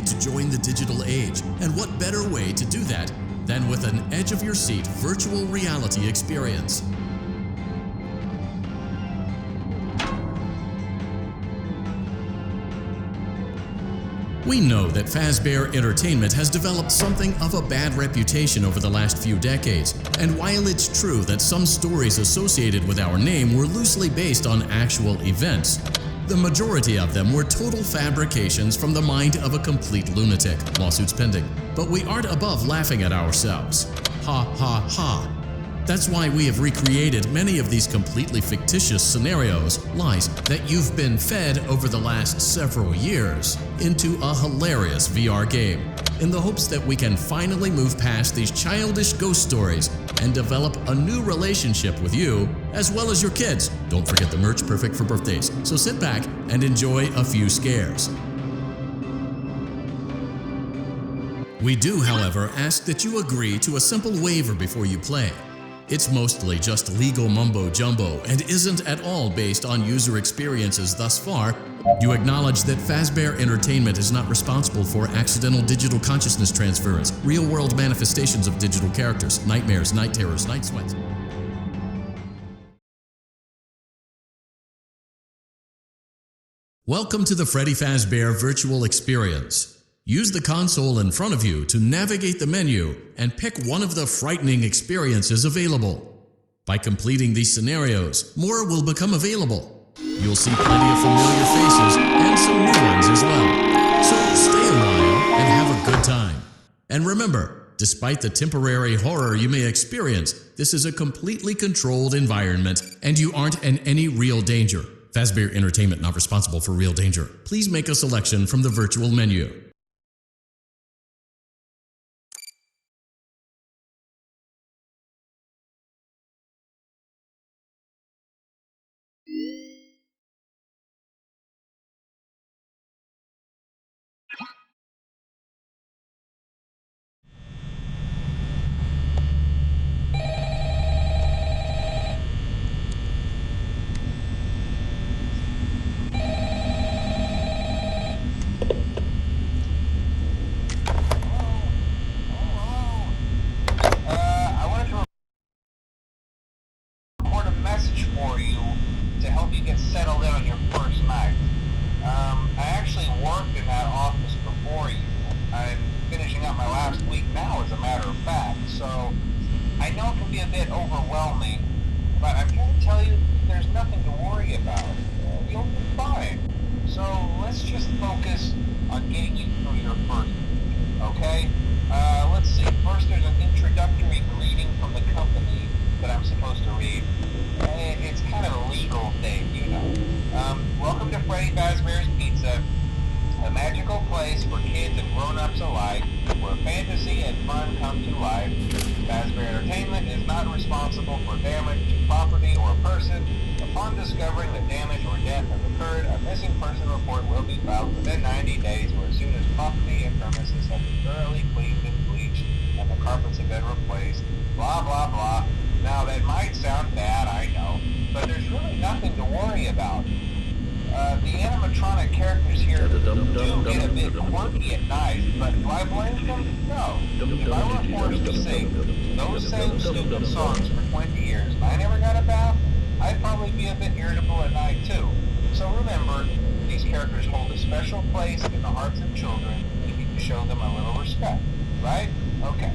excited to join the digital age, and what better way to do that than with an edge-of-your-seat virtual reality experience? We know that Fazbear Entertainment has developed something of a bad reputation over the last few decades, and while it's true that some stories associated with our name were loosely based on actual events, the majority of them were total fabrications from the mind of a complete lunatic, lawsuits pending. But we aren't above laughing at ourselves. Ha ha ha. That's why we have recreated many of these completely fictitious scenarios, lies that you've been fed over the last several years, into a hilarious VR game, in the hopes that we can finally move past these childish ghost stories and develop a new relationship with you, as well as your kids. Don't forget the merch, perfect for birthdays. So sit back and enjoy a few scares. We do, however, ask that you agree to a simple waiver before you play. It's mostly just legal mumbo-jumbo and isn't at all based on user experiences thus far. You acknowledge that Fazbear Entertainment is not responsible for accidental digital consciousness transference, real-world manifestations of digital characters, nightmares, night terrors, night sweats. Welcome to the Freddy Fazbear Virtual Experience. Use the console in front of you to navigate the menu and pick one of the frightening experiences available. By completing these scenarios, more will become available. You'll see plenty of familiar faces and some new ones as well. So stay a while and have a good time. And remember, despite the temporary horror you may experience, this is a completely controlled environment and you aren't in any real danger. Fazbear Entertainment not responsible for real danger. Please make a selection from the virtual menu. Settled in on your first night. I actually worked in that office before you. I'm finishing up my last week now, as a matter of fact, so I know it can be a bit overwhelming, but I'm here to tell you there's nothing to worry about. You'll be fine. So let's just focus on getting you through your first week, okay? Let's see. First, there's an introductory greeting from the company that I'm supposed to read. It's kind of a legal thing, you know. Welcome to Freddy Fazbear's Pizza, a magical place for kids and grown-ups alike, where fantasy and fun come to life. Fazbear Entertainment is not responsible for damage to property or person. Upon discovering that damage or death has occurred, a missing person report will be filed within 90 days or as soon as property and premises have been thoroughly cleaned and bleached and the carpets have been replaced. Blah, blah, blah. Now, that might sound bad, I know, but there's really nothing to worry about. The animatronic characters here do get a bit quirky at night, but do I blame them? No. If I were forced to sing those same stupid songs for 20 years and I never got a bath, I'd probably be a bit irritable at night too. So remember, these characters hold a special place in the hearts of children. You need to show them a little respect, right? Okay.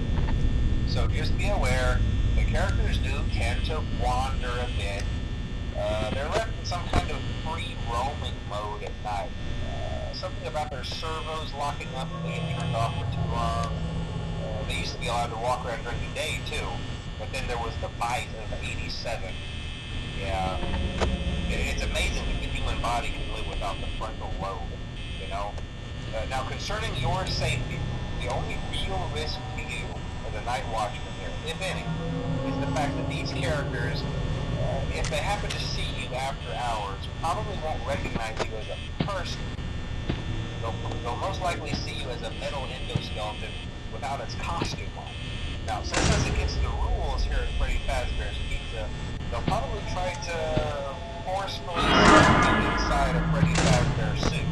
So just be aware, the characters do tend to wander a bit. They're left in some kind of free roaming mode at night. Something about their servos locking up and they get turned off for too long. They used to be allowed to walk around during the day too, but then there was the bite of 87. Yeah, it's amazing that the human body can live without the frontal lobe, you know? Now concerning your safety, the only real risk to you as a night watchman here, if any, is the fact that these characters, if they happen to see you after hours, probably won't recognize you as a person. They'll most likely see you as a metal endoskeleton without its costume on. Now, since that's against the rules here at Freddy Fazbear's Pizza, they'll probably try to forcefully stuff you inside a Freddy Fazbear suit.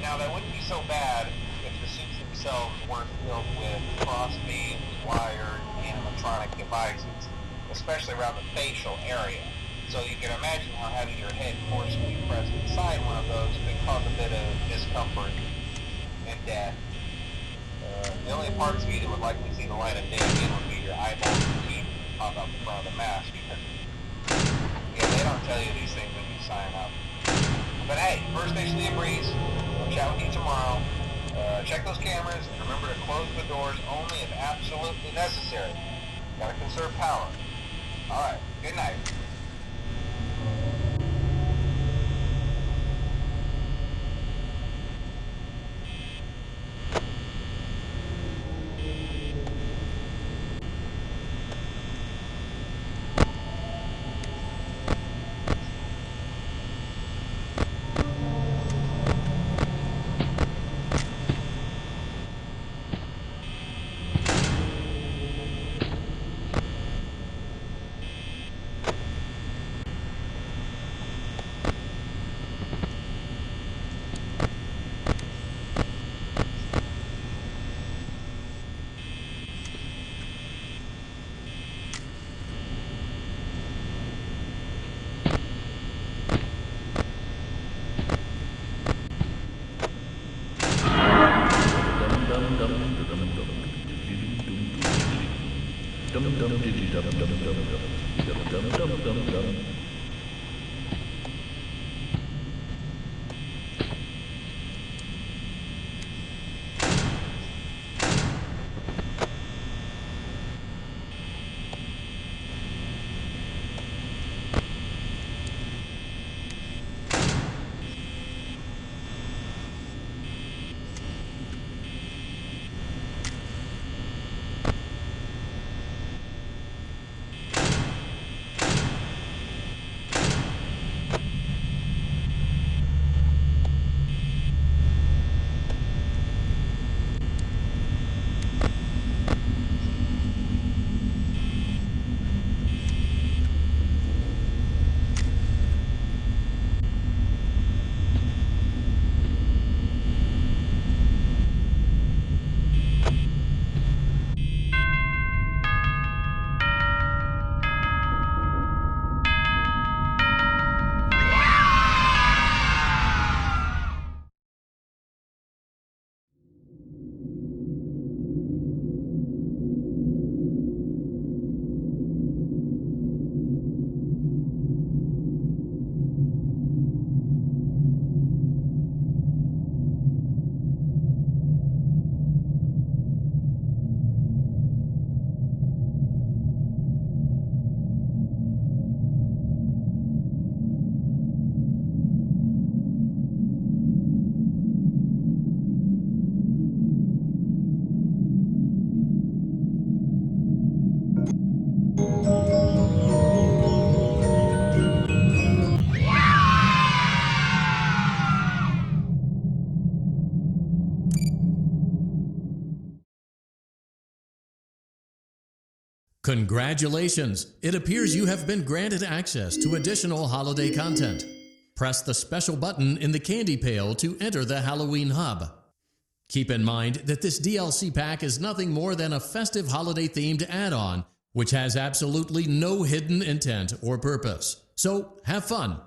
Now, that wouldn't be so bad if the suits themselves weren't filled with cross beams, wired, animatronic devices, especially around the facial area. So you can imagine how having your head forcefully pressed inside one of those could cause a bit of discomfort and death. The only parts of you that would likely see the light of day again would be your eyeballs and teeth that pop out the front of the mask. Yeah, they don't tell you these things when you sign up. But hey, First Station Lee Breeze. I'll chat with you tomorrow. Check those cameras and remember to close the doors only if absolutely necessary. Gotta conserve power. Alright, good night. Congratulations! It appears you have been granted access to additional holiday content. Press the special button in the candy pail to enter the Halloween Hub. Keep in mind that this DLC pack is nothing more than a festive holiday-themed add-on which has absolutely no hidden intent or purpose. So, have fun!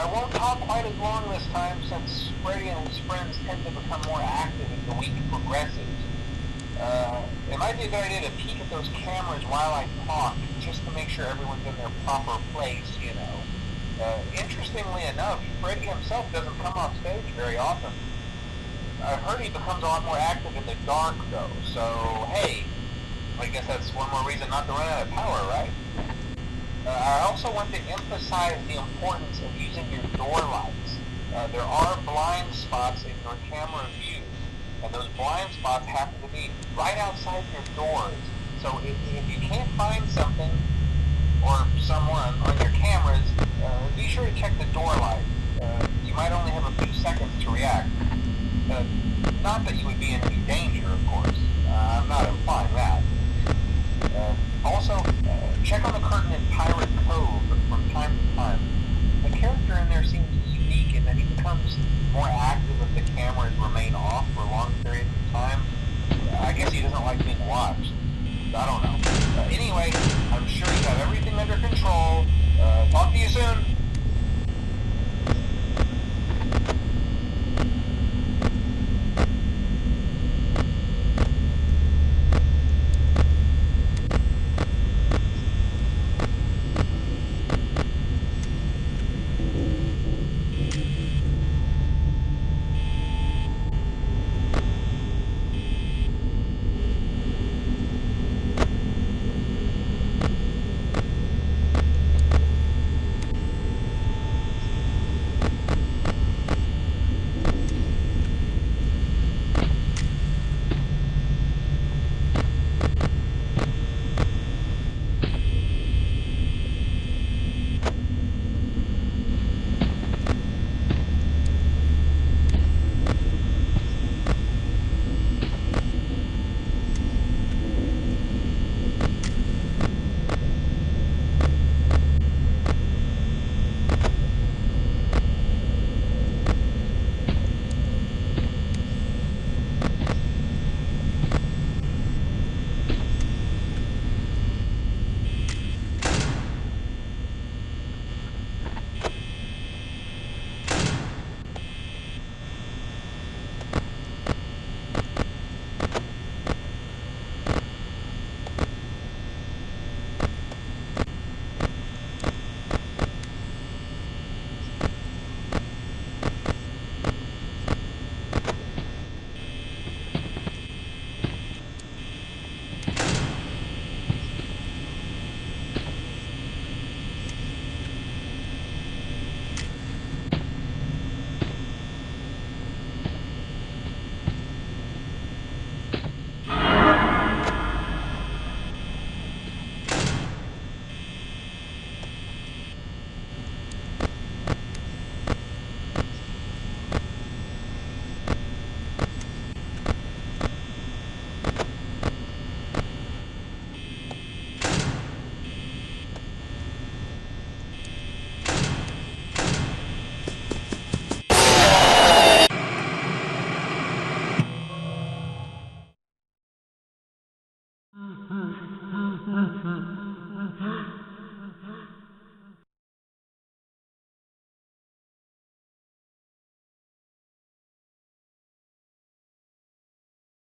I won't talk quite as long this time since Freddy and his friends tend to become more active as the week progresses. It might be a good idea to peek at those cameras while I talk, just to make sure everyone's in their proper place, you know. Interestingly enough, Freddy himself doesn't come off stage very often. I heard he becomes a lot more active in the dark, though, so hey, I guess that's one more reason not to run out of power, right? I also want to emphasize the importance of using your door lights. There are blind spots in your camera view, and those blind spots happen to be right outside your doors. So if you can't find something or someone on your cameras, be sure to check the door lights.